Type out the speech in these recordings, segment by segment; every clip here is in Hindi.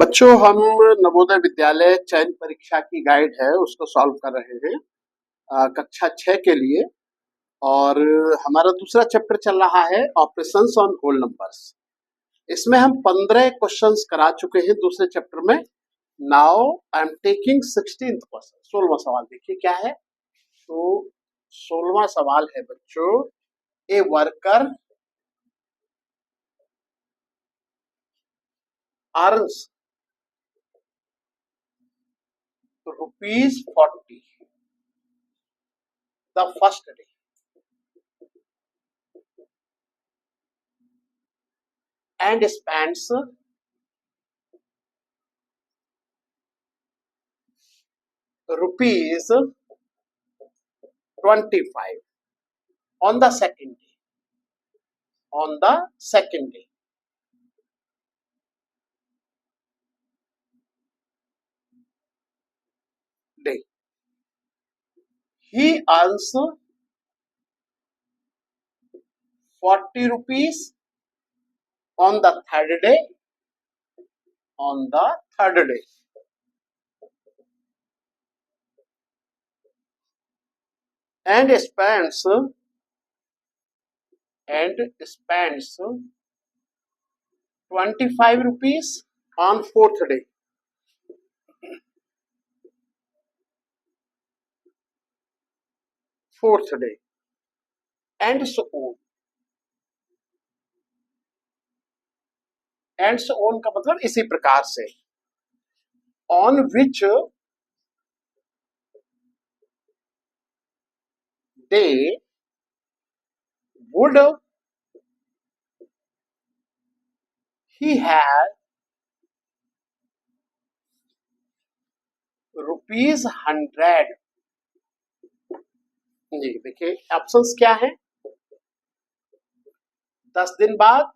बच्चों, हम नवोदय विद्यालय चयन परीक्षा की गाइड है उसको सॉल्व कर रहे हैं कक्षा 6 के लिए। और हमारा दूसरा चैप्टर चल रहा है ऑपरेशंस ऑन होल नंबर्स। इसमें हम 15 क्वेश्चंस करा चुके हैं दूसरे चैप्टर में। Now I am taking 16th question, 16वां सवाल। देखिए क्या है। तो 16वां सवाल है बच्चों, A worker earns ₹40 the first day and spends ₹25 on the second day. On the second day, he earns ₹40 on the third day. On the third day, and spends ₹25 on fourth day. Fourth day, and so on. And so on का मतलब इसी प्रकार से। On which day would he have ₹100? जी देखिए ऑप्शंस क्या है। 10 दिन बाद,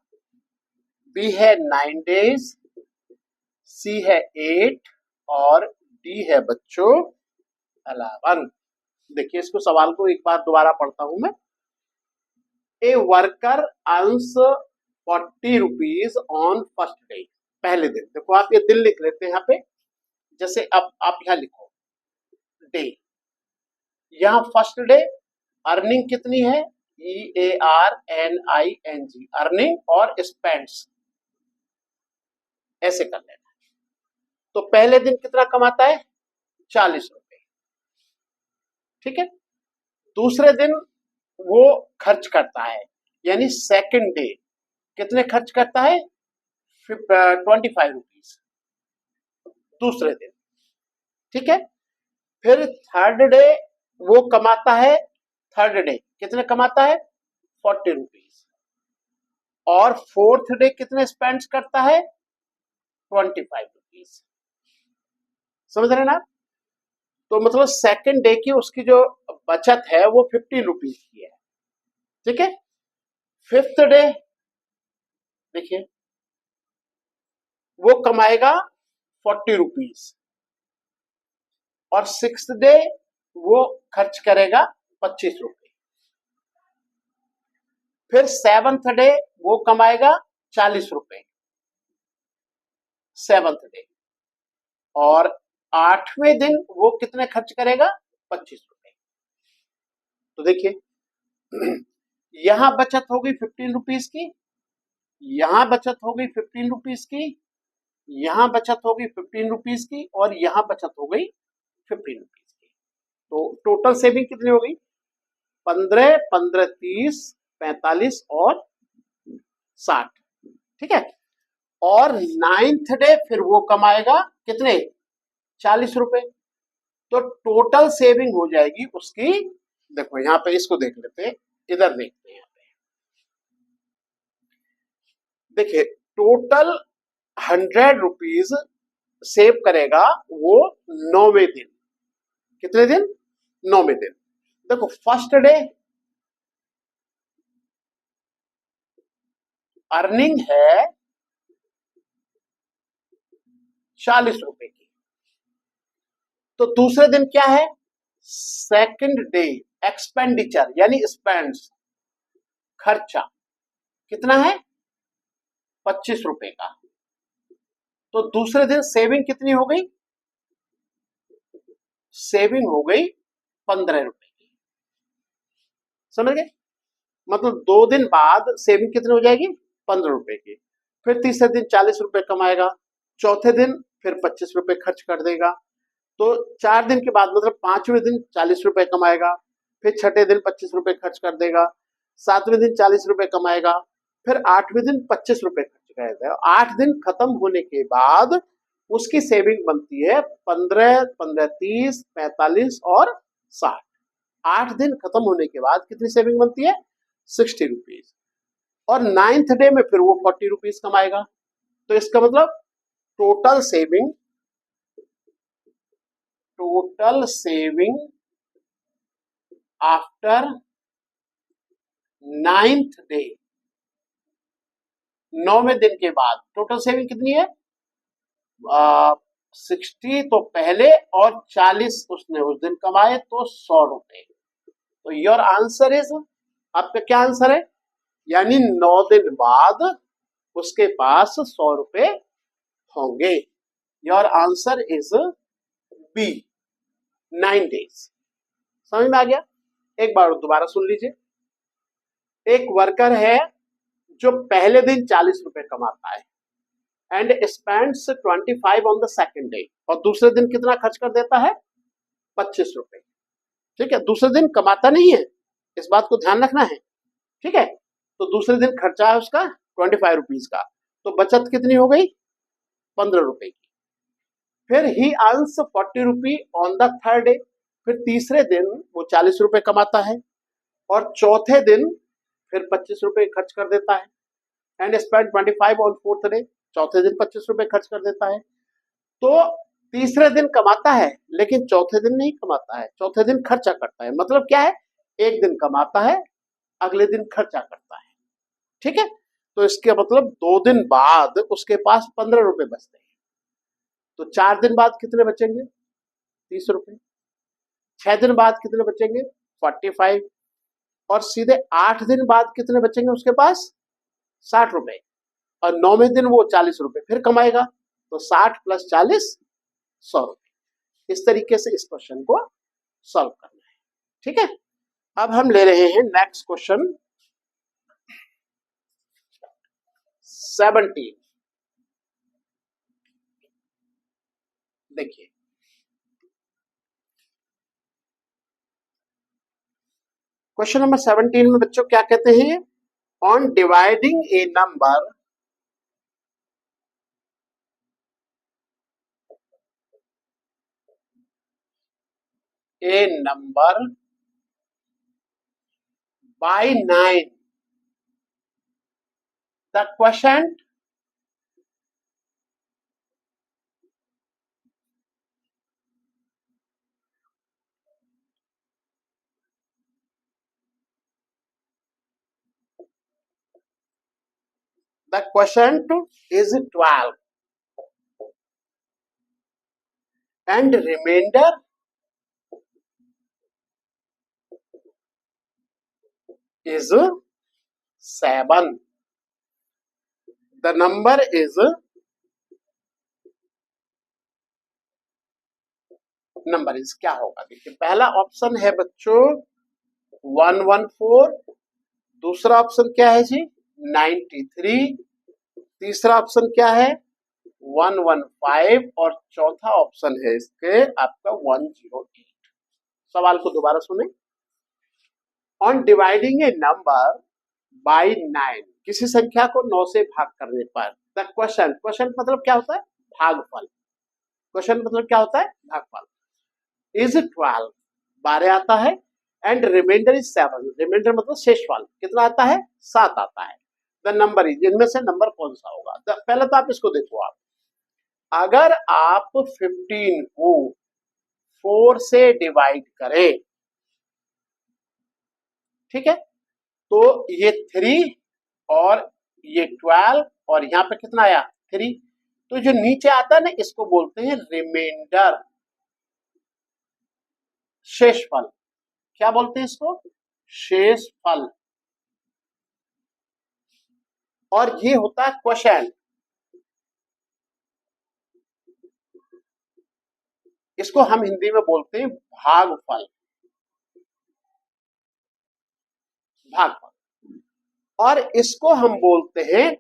बी है 9 days, सी है 8 और डी है बच्चों 11। देखिए इसको सवाल को एक बार दोबारा पढ़ता हूं मैं। ए worker earns ₹40 on first day, पहले दिन। देखो आप ये दिन लिख लेते हैं यहाँ पे, जैसे अब आप यहाँ लिखो डे। यहाँ फर्स्ट डे अर्निंग कितनी है, EARNING, अर्निंग, और स्पेंड्स ऐसे कर लेना। तो पहले दिन कितना कमाता है, ₹40। ठीक है। दूसरे दिन वो खर्च करता है, यानी सेकंड डे कितने खर्च करता है, ₹25 दूसरे दिन। ठीक है। फिर थर्ड डे वो कमाता है, थर्ड डे कितने कमाता है, ₹40। और फोर्थ डे कितने स्पेंड करता है, ₹25। समझ रहे ना। तो मतलब सेकंड डे की उसकी जो बचत है वो ₹15 की है। ठीक है। फिफ्थ डे देखिए वो कमाएगा ₹40 और सिक्स्थ डे वो खर्च करेगा ₹25। फिर सेवंथ डे वो कमाएगा ₹40 सेवंथ डे, और 8वें दिन वो कितने खर्च करेगा, ₹25। तो देखिए यहां बचत हो गई ₹15 की, यहां बचत हो गई ₹15 की, यहां बचत हो गई ₹15 की, और यहां बचत हो गई ₹15 की। तो टोटल सेविंग कितनी हो गई, 15, 15, 30, 45 और 60। ठीक है। और नाइन्थ डे फिर वो कमाएगा कितने, ₹40। तो टोटल सेविंग हो जाएगी उसकी। देखो यहाँ पे इसको देख लेते हैं, इधर देखते हैं। यहाँ पे देखिए टोटल ₹100 सेव करेगा वो 9वें दिन। कितने दिन, 9वें दिन। देखो फर्स्ट डे अर्निंग है ₹40 की, तो दूसरे दिन क्या है, सेकंड डे एक्सपेंडिचर यानी स्पेंड्स, खर्चा कितना है, ₹25 का। तो दूसरे दिन सेविंग कितनी हो गई? सेविंग हो गई 15 रुपए की। समझ गए? मतलब 2 दिन बाद सेविंग कितनी हो जाएगी? 15 रुपए की। फिर तीसरे दिन 40 रुपए कमाएगा, चौथे दिन फिर 25 रुपए खर्च कर देगा। तो 4 दिन के बाद मतलब 5वें दिन 40 रुपए कमाएगा, फिर छठे दिन 25 रुपए खर्च कर देगा, 7वें दिन 40 रुपए कमाएगा, फिर 8वें दिन 25 रुपए खर्च कर देगा। 8 दिन खत्म होने के बाद उसकी सेविंग बनती है 15, 15, 30, 45 और 60। 8 दिन खत्म होने के बाद कितनी सेविंग बनती है? 60 रुपीज। और 9th डे में फिर वो 40 रुपीज कमाएगा। तो इसका मतलब total saving after 9th day, 9वें दिन के बाद टोटल सेविंग कितनी है? 60 तो पहले और 40 उसने उस दिन कमाए, तो 100 रुपए। तो योर आंसर इज, आपका क्या आंसर है? यानी 9 दिन बाद उसके पास 100 रुपए होंगे। Your answer is B, 9 days. समझ में आ गया? एक बार दोबारा सुन लीजिए। एक वर्कर है जो पहले दिन 40 रुपए कमाता है and spends 25 on the second day, और दूसरे दिन कितना खर्च कर देता है? 25 रुपए। ठीक है, दूसरे दिन कमाता नहीं है, इस बात को ध्यान रखना है। ठीक है, तो दूसरे दिन खर्चा है उसका 25 रुपीज का, तो बचत कितनी हो गई? 15 रुपए की। फिर ही earns 40 rupee on the third day, फिर तीसरे दिन वो 40 रुपए कमाता है और चौथे दिन फिर 25 रुपए खर्च कर देता है and spend 25 on fourth day, चौथे दिन 25 रुपए खर्च कर देता है। तो तीसरे दिन कमाता है लेकिन चौथे दिन नहीं कमाता है, चौथे दिन खर्चा करता है। मतलब क्या है? एक दिन कमाता है, अगले दिन खर्चा करता है। ठीक है, तो इसके मतलब 2 दिन बाद उसके पास 15 रुपए बचते हैं। तो 4 दिन बाद कितने बचेंगे? 30 रुपए। 6 दिन बाद कितने बचेंगे? 45। और सीधे 8 दिन बाद कितने बचेंगे उसके पास? 60 रुपए। और 9वें दिन वो 40 रुपए फिर कमाएगा, तो 60 + 40 100 रुपए। इस तरीके से इस क्वेश्चन को सॉल्व करना है। ठीक है, अब हम ले रहे हैं नेक्स्ट क्वेश्चन 17। देखिए, क्वेश्चन नंबर 17 में बच्चों क्या कहते हैं? On dividing a number by 9, the quotient is 12 and remainder is 7. The number is क्या होगा? देखिए, पहला ऑप्शन है बच्चों 114, दूसरा ऑप्शन क्या है जी? 93, तीसरा ऑप्शन क्या है? 115 और चौथा ऑप्शन है इसके आपका 108। सवाल को दोबारा सुने। On dividing a number by 9, किसी संख्या को 9 से भाग करने पर, द क्वेश्चन मतलब क्या होता है? भागफल। क्वेश्चन मतलब क्या होता है? भागफल। इज 12, 12 आता है, एंड रिमाइंडर इज 7, रिमाइंडर मतलब शेषफल कितना आता है? 7 आता है। द नंबर इज, इनमें से नंबर कौन सा होगा? पहले तो आप इसको देखो। आप अगर आप 15 को 4 से डिवाइड करें, ठीक है, तो ये 3 और ये 12 और यहाँ पे कितना आया? 3। तो जो नीचे आता है ना, इसको बोलते हैं रिमाइंडर, शेषफल। क्या बोलते हैं इसको? शेषफल। और ये होता है क्वोशेंट। इसको हम हिंदी में बोलते हैं भागफल। भागफल। और इसको हम बोलते हैं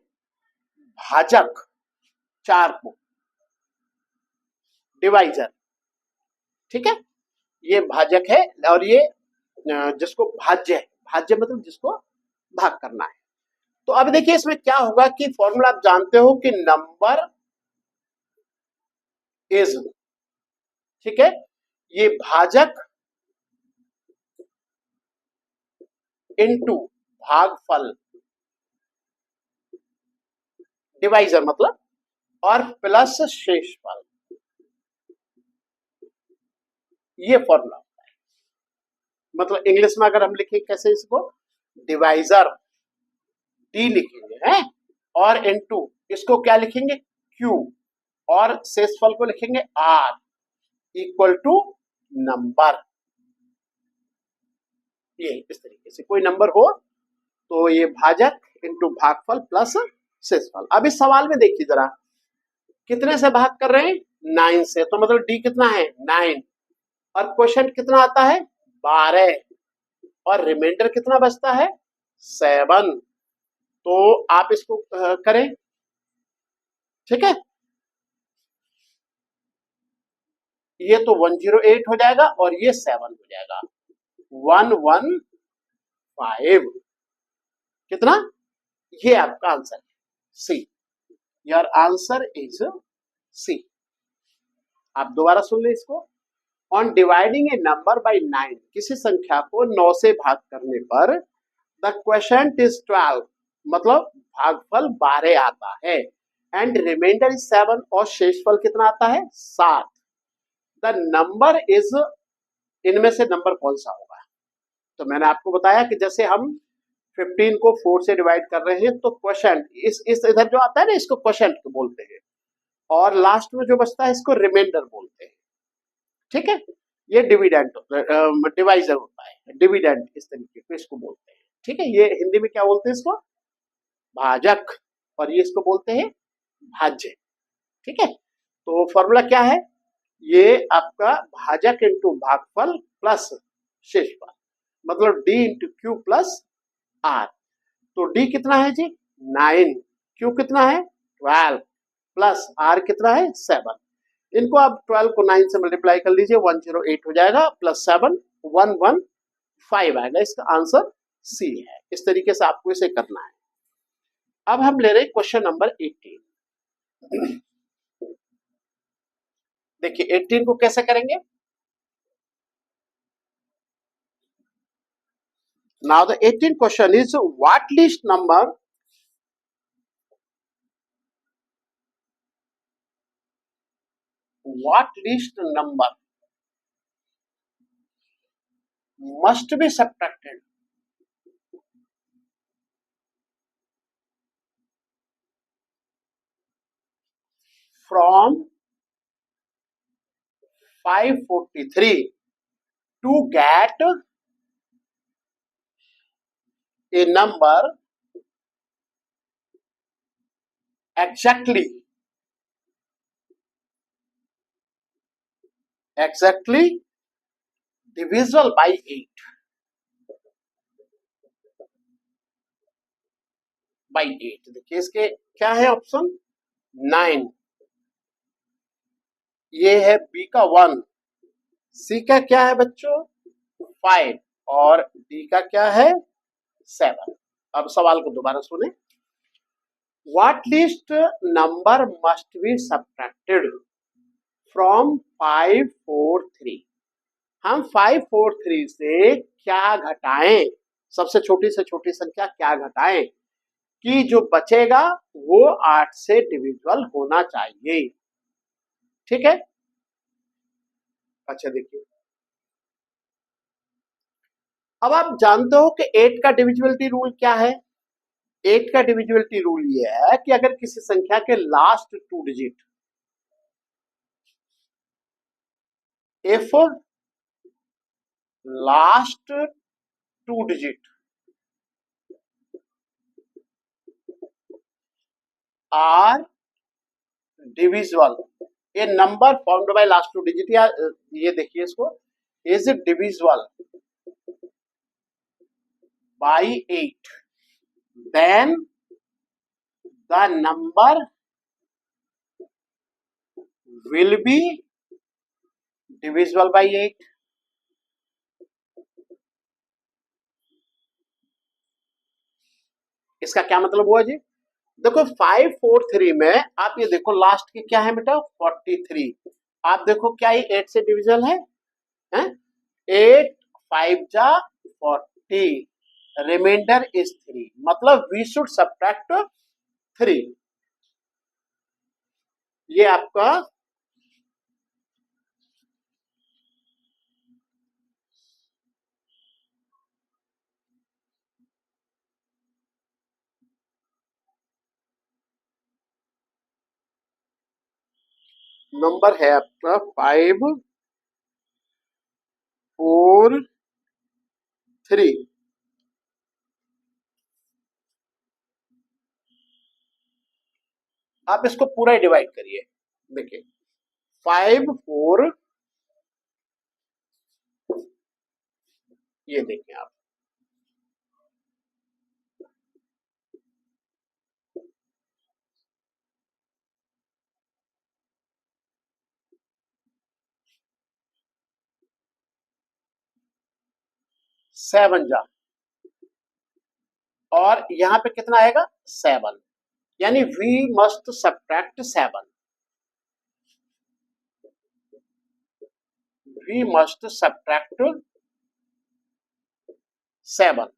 भाजक, चार को, डिवाइजर। ठीक है, ये भाजक है और ये जिसको भाज्य है, भाज्य मतलब जिसको भाग करना है। तो अब देखिए इसमें क्या होगा कि फॉर्मूला आप जानते हो कि नंबर इज, ठीक है, ये भाजक इनटू भागफल, डिवाइजर मतलब, और प्लस शेषफल, ये फॉर्मूला। मतलब इंग्लिश में अगर हम लिखें कैसे इसको, डिवाइजर डी लिखेंगे हैं, और इनटू इसको क्या लिखेंगे, क्यू, और शेषफल को लिखेंगे आर, इक्वल टू नंबर। ये इस तरीके से कोई नंबर हो तो ये भाजक इनटू भागफल प्लस शेषफल। अब इस सवाल में देखिए जरा, कितने से भाग कर रहे हैं, 9 से, तो मतलब डी कितना है, 9, और क्वेश्चन कितना आता है, 12, और रिमाइंडर कितना बचता है, 7। तो आप इसको करें, ठीक है, ये तो 108 हो जाएगा और ये 7 हो जाएगा, 115। कितना, ये आपका आंसर है, C. Your answer is C. आप दोबारा सुन ले इसको। On dividing a number by 9, किसी संख्या को 9 से भाग करने पर द क्वोशिएंट इज 12, मतलब भागफल 12 आता है, एंड रिमाइंडर इज 7, और शेषफल कितना आता है, 7। द नंबर इज, इनमें से नंबर कौन सा होगा। तो मैंने आपको बताया कि जैसे हम 15 को 4 से डिवाइड कर रहे हैं तो क्वोशिएंट इस इधर जो आता है ना, इसको क्वोशिएंट बोलते हैं, और लास्ट में जो बचता है इसको रिमाइंडर बोलते हैं। ठीक है, ये डिविडेंड डिवाइजर होता है, डिविडेंड इस तरीके से इसको बोलते हैं। ठीक है, ये हिंदी में क्या बोलते हैं इसको, भाजक, और ये इसको बोलते हैं भाज्य। ठीक है, तो फॉर्मूला क्या है, ये आपका भाजक इंटू भागफल प्लस शेषफल, मतलब D into Q plus R. तो डी कितना है जी, 9, क्यू कितना है, 12, प्लस आर कितना है, 7। इनको आप 12 को 9 से मल्टीप्लाई कर लीजिए, 108 हो जाएगा, प्लस 7, 115 आएगा। इसका आंसर सी है। इस तरीके से आपको इसे करना है। अब हम ले रहे हैं क्वेश्चन नंबर 18। देखिए 18 को कैसे करेंगे। Now the 18th question is what least number must be subtracted from 543 to get a number exactly divisible by 8, देखिए इसके क्या है ऑप्शन, 9, ये है बी का 1, सी का क्या है बच्चों, 5, और डी का क्या है, 7। अब सवाल को दोबारा सुने। What least number must be subtracted from 543, हम 543 से क्या घटाएं, सबसे छोटी से छोटी संख्या क्या घटाएं कि जो बचेगा वो 8 से डिविजिबल होना चाहिए। ठीक है, अच्छा देखिए, अब आप जानते हो कि 8 का डिविजिबिलिटी रूल क्या है। 8 का डिविजिबिलिटी रूल ये है कि अगर किसी संख्या के last 2 digit, if last 2 digit are divisible a number found by last two digit, या ये देखिए इसको, is divisible by 8 then the number will be divisible by 8। इसका क्या मतलब हुआ जी? देखो 543 में आप ये देखो लास्ट के क्या है बेटा 43, आप देखो क्या ये 8 से डिविजल है, हैं? 8 5 जा 40, रिमाइंडर इज 3, मतलब वी शुड सब्ट्रैक्ट 3। ये आपका नंबर है आपका 543। आप इसको पूरा ही डिवाइड करिए, देखिए 5 4, ये देखिए आप 7 जा, और यहाँ पे कितना आएगा 7, यानी we must subtract 7, we must subtract 7।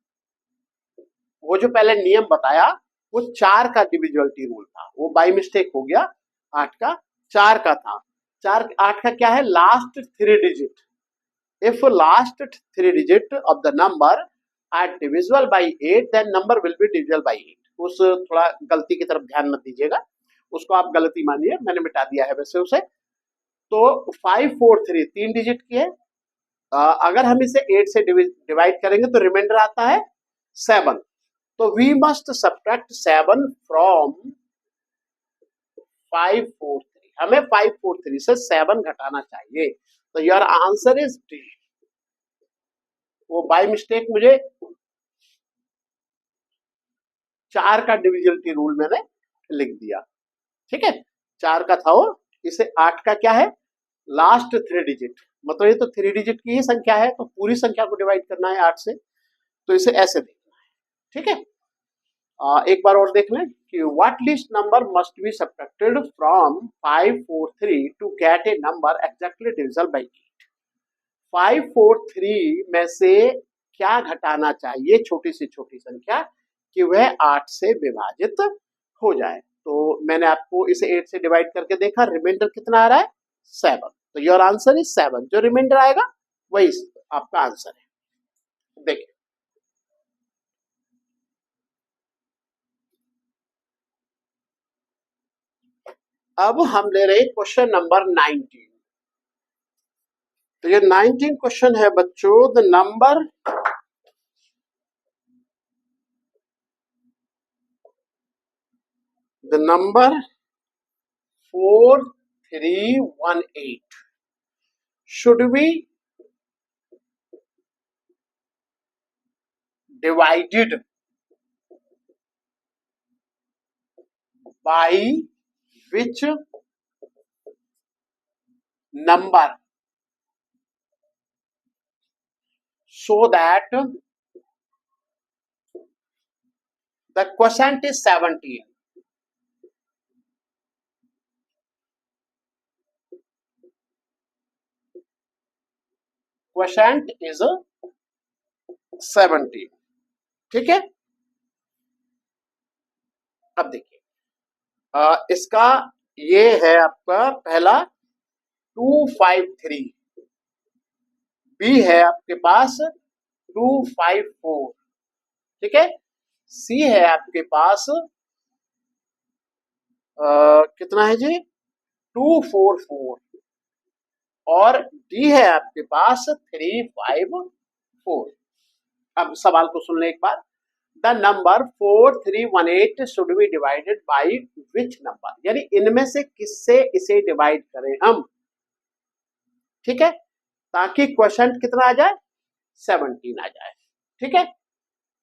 वो जो पहले नियम बताया वो 4 का डिविजिबिलिटी रूल था, वो बाय मिस्टेक हो गया, 8 का 4 का था। 4 8 का क्या है, last 3 digit, if last 3 digit of the number are divisible by 8 then number will be divisible by 8। उस थोड़ा गलती की तरफ ध्यान मत दीजिएगा, उसको आप गलती मानिए, मैंने मिटा दिया है वैसे उसे। तो 543 3 डिजिट की है, अगर हम इसे 8 से डिवाइड करेंगे तो रिमाइंडर आता है 7, तो वी मस्ट सब्ट्रैक्ट 7 फ्रॉम 543, हमें 543 से 7 घटाना चाहिए, तो योर आंसर इज डी। वो बाय मिस्टेक मुझे 4 का डिविजिबिलिटी रूल मैंने लिख दिया, ठीक है, 4 का था वो, इसे 8 का क्या है लास्ट 3 डिजिट, मतलब ये तो 3 डिजिट की ही संख्या है, तो पूरी संख्या को डिवाइड करना है 8 से, तो इसे ऐसे देखना है, ठीक है। एक बार और देख लें कि what least number must be subtracted from 543 to get a number exactly divisible by 8। 543 में से क्या घटाना चाहिए, छोटी से छोटी संख्या, कि वह 8 से विभाजित हो जाए। तो मैंने आपको इसे 8 से डिवाइड करके देखा, रिमाइंडर कितना आ रहा है 7, तो योर आंसर इज 7, जो रिमाइंडर आएगा वही आपका आंसर है। देखिए अब हम ले रहे क्वेश्चन नंबर 19। तो ये 19 क्वेश्चन है बच्चों, the number 4318 should be divided by which number so that the quotient is 17। Question is 17, ठीक है। अब देखिए इसका ये है आपका पहला 253, बी है आपके पास 254, ठीक है, सी है आपके पास कितना है जी 244, और डी है आपके पास 354। अब सवाल को सुन ले एक बार, the number 4318 should be divided by which number, यानी इनमें से किससे इसे डिवाइड करें हम, ठीक है, ताकि क्वेश्चन कितना आ जाए 17 आ जाए, ठीक है।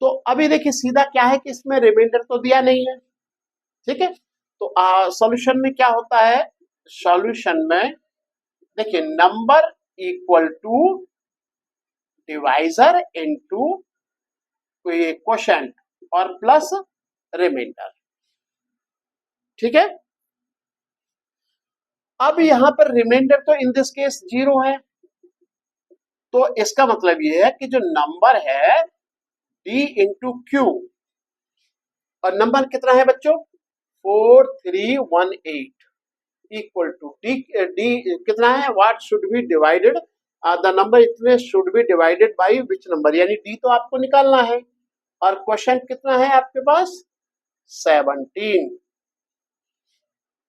तो अभी देखिए सीधा क्या है कि इसमें रिमाइंडर तो दिया नहीं है, ठीक है। तो सॉल्यूशन में क्या होता है, सॉल्यूशन में देखिए number equal to divisor into quotient और प्लस रिमाइंडर, ठीक है। अब यहां पर रिमाइंडर तो इन दिस केस 0 है, तो इसका मतलब ये है कि जो नंबर है d इंटू क्यू, और नंबर कितना है बच्चों 4318 इक्वल टू डी, कितना है what should be divided, the number इतने should be divided by which number, यानी डी तो आपको निकालना है और क्वेश्चन कितना है आपके पास 17।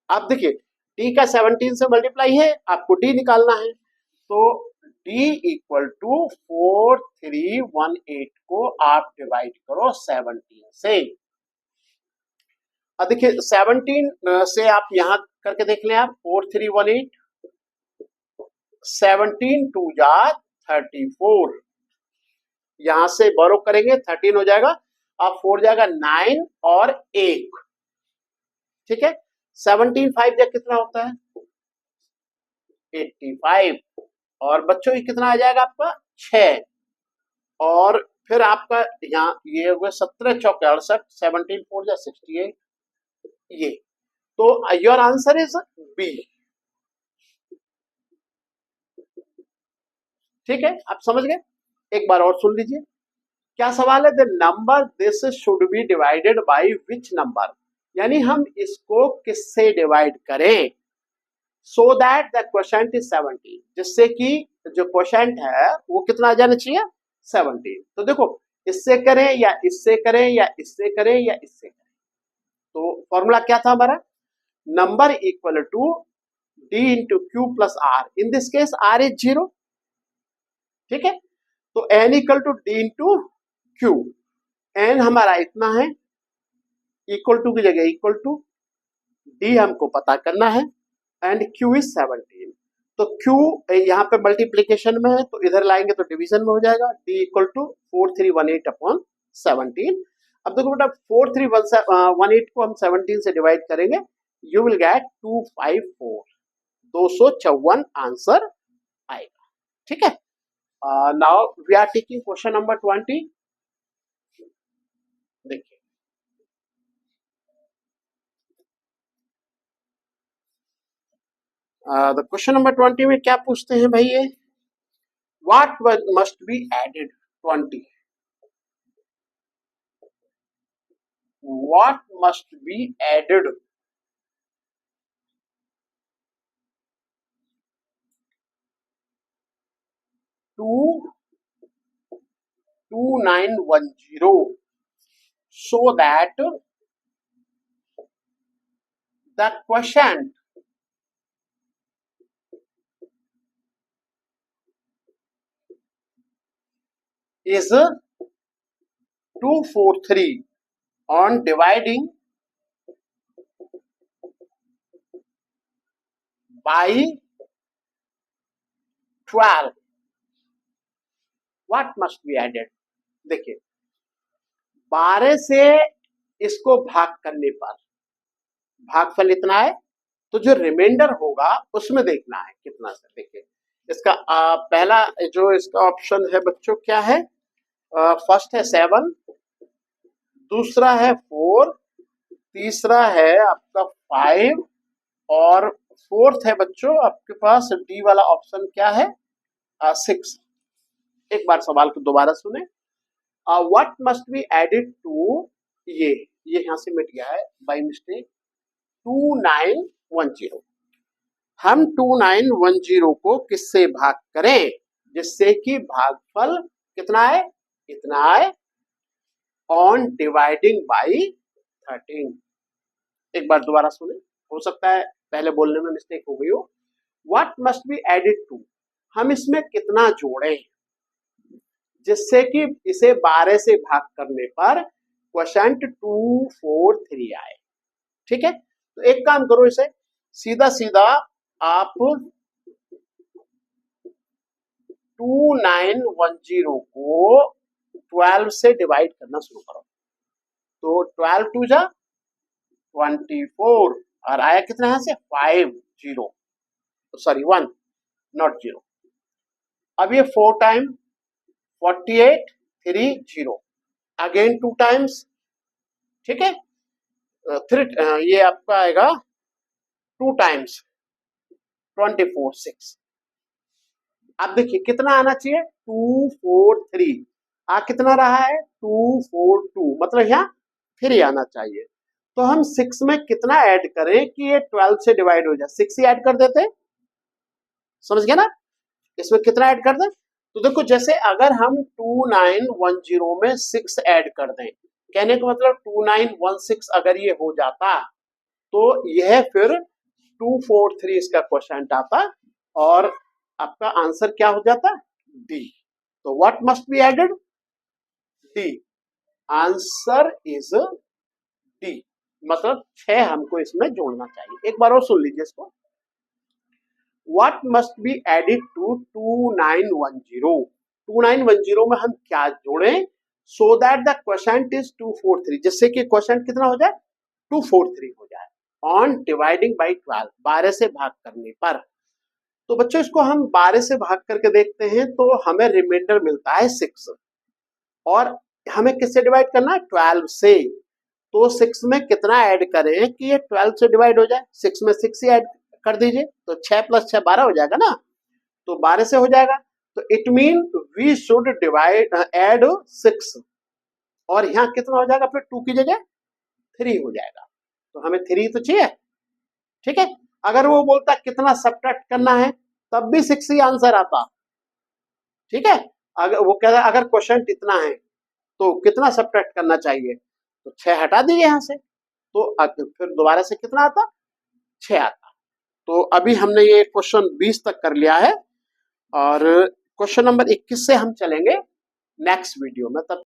आप देखिए डी का 17 से मल्टीप्लाई है, आपको डी निकालना है, तो डी इक्वल टू 4318 को आप डिवाइड करो 17 से। अब देखिए 17 से आप यहां करके देख लें, आप 4318 17 टू जा 34, यहां से बोरो करेंगे 13 हो जाएगा, अब 4 जाएगा 9 और 1, ठीक है। 17 5 जा कितना होता है 85, और बच्चों ये कितना आ जाएगा आपका 6, और फिर आपका यहाँ ये हो गया 17 चौक 68, 17 4 जा 68, ये तो योर आंसर इज बी, ठीक है। आप समझ गए, एक बार और सुन लीजिए क्या सवाल है, the number this should be divided by which number, यानी हम इसको किससे डिवाइड करें, सो दैट द क्वोशंट इज 17, जिससे कि जो क्वोशंट है वो कितना आ जाना चाहिए 17। तो देखो इससे करें या इससे करें या इससे करें या इससे करें, तो फॉर्मूला क्या था हमारा, number equal to D into Q plus R, in this case R is 0, ठीक है। तो N equal to D into Q, N हमारा इतना है, इक्वल टू की जगह इक्वल टू, डी हमको पता करना है एंड क्यू इज 17, तो क्यू यहाँ पे मल्टीप्लीकेशन में है तो इधर लाएंगे तो डिवीजन में हो जाएगा, डी इक्वल टू 4318 अपॉन 17। अब देखो बेटा 4318 को हम 17 से डिवाइड करेंगे, यू विल गेट 254, 254 आंसर आएगा, ठीक है। Now we are taking question number 20, देखिए द क्वेश्चन नंबर 20 में क्या पूछते हैं भाई, ये what must be added 20, what must be added to 2910 so that the quotient is 243 on dividing by 12, what must be added, देखिए 12 से इसको भाग करने पर भागफल इतना है, तो जो रिमाइंडर होगा उसमें देखना है कितना से, देखिए इसका पहला जो इसका ऑप्शन है बच्चों क्या है, फर्स्ट है 7, दूसरा है 4, तीसरा है आपका 5, और फोर्थ है बच्चों आपके पास डी वाला ऑप्शन क्या है 6। एक बार सवाल को दोबारा सुने, what must be added to, ये यहां से मिट गया है बाय मिस्टेक, 2910, हम 2910 को किससे भाग करें जिससे कि भागफल कितना है इतना आए, ऑन डिवाइडिंग बाय 13। एक बार दोबारा सुने, हो सकता है पहले बोलने में मिस्टेक हो गई हो, what must be added to, हम इसमें कितना जोड़ें जिससे कि इसे 12 से भाग करने पर क्वोशेंट 243 आए। ठीक है, तो एक काम करो, इसे सीधा सीधा आप 2910 को 12 से डिवाइड करना शुरू करो। तो 12 टू जा 24 और आया कितना यहां से 50, सॉरी 1 नॉट 0। अब ये 4 टाइम 48 30 अगेन 2 टाइम्स, ठीक है, ये आपका आएगा 2 टाइम्स 24 6। अब देखिए कितना आना चाहिए 243, आ कितना रहा है 242, मतलब यहाँ 3 आना चाहिए। तो हम 6 में कितना ऐड करें कि ये 12 से डिवाइड हो जाए, 6 ही ऐड कर देते हैं, समझ गया ना, इसमें कितना ऐड कर दें। तो देखो जैसे अगर हम 2910 में 6 ऐड कर दें, कहने का मतलब 2916 अगर ये हो जाता तो यह फिर 243 इसका क्वेश्चन आता और आपका आंसर क्या हो जाता, डी। तो what must be added, D, answer is D, मतलब 6 हमको इसमें जोड़ना चाहिए। एक बार और सुन लीजिए इसको, what must be added to 2910, 2910 में हम क्या जोड़ें so that the quotient is 243, जिससे कि क्वोशेंट कितना हो जाए 243 हो जाए ऑन डिवाइडिंग बाई 12, 12 से भाग करने पर। तो बच्चों इसको हम 12 से भाग करके देखते हैं तो हमें रिमाइंडर मिलता है 6 और हमें किससे डिवाइड करना है 12 से। तो 6 में कितना ऐड करें कि ये 12 से डिवाइड हो जाए, 6 में 6 ही ऐड कर दीजिए, तो 6 प्लस 6 12 हो जाएगा ना, तो 12 से हो जाएगा। तो it mean we should divide add 6 और यहाँ कितना हो जाएगा फिर 2 की जगह 3 हो जाएगा, तो हमें 3 तो चाहिए। ठीक है, अगर वो बोलता कितना सब्ट्रैक्ट करना है तब भी 6 ही आंसर आता। ठीक है, अगर वो कहता अगर क्वेश्चन इतना है तो कितना सब्ट्रैक्ट करना चाहिए, तो 6 हटा दीजिए यहां से, तो फिर दोबारा से कितना आता 6 आता। तो अभी हमने ये क्वेश्चन 20 तक कर लिया है और क्वेश्चन नंबर 21 से हम चलेंगे नेक्स्ट वीडियो में। तब